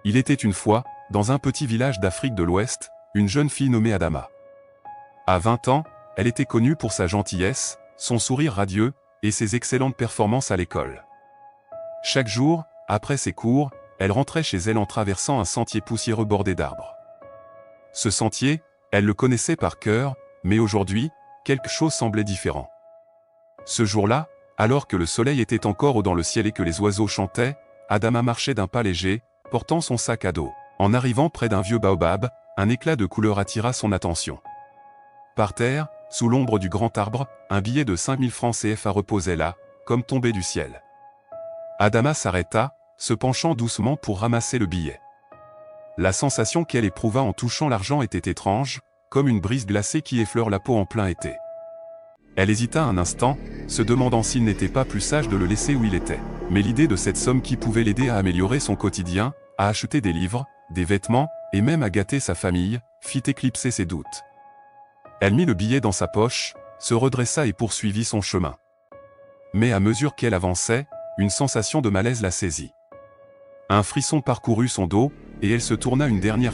Il était une fois, dans un petit village d'Afrique de l'Ouest, une jeune fille nommée Adama. À 20 ans, elle était connue pour sa gentillesse, son sourire radieux, et ses excellentes performances à l'école. Chaque jour, après ses cours, elle rentrait chez elle en traversant un sentier poussiéreux bordé d'arbres. Ce sentier, elle le connaissait par cœur, mais aujourd'hui, quelque chose semblait différent. Ce jour-là, alors que le soleil était encore haut dans le ciel et que les oiseaux chantaient, Adama marchait d'un pas léger, portant son sac à dos. En arrivant près d'un vieux baobab, un éclat de couleur attira son attention. Par terre, sous l'ombre du grand arbre, un billet de 5000 francs CFA reposait là, comme tombé du ciel. Adama s'arrêta, se penchant doucement pour ramasser le billet. La sensation qu'elle éprouva en touchant l'argent était étrange, comme une brise glacée qui effleure la peau en plein été. Elle hésita un instant, se demandant s'il n'était pas plus sage de le laisser où il était. Mais l'idée de cette somme qui pouvait l'aider à améliorer son quotidien, à acheter des livres, des vêtements, et même à gâter sa famille, fit éclipser ses doutes. Elle mit le billet dans sa poche, se redressa et poursuivit son chemin. Mais à mesure qu'elle avançait, une sensation de malaise la saisit. Un frisson parcourut son dos, et elle se tourna une dernière fois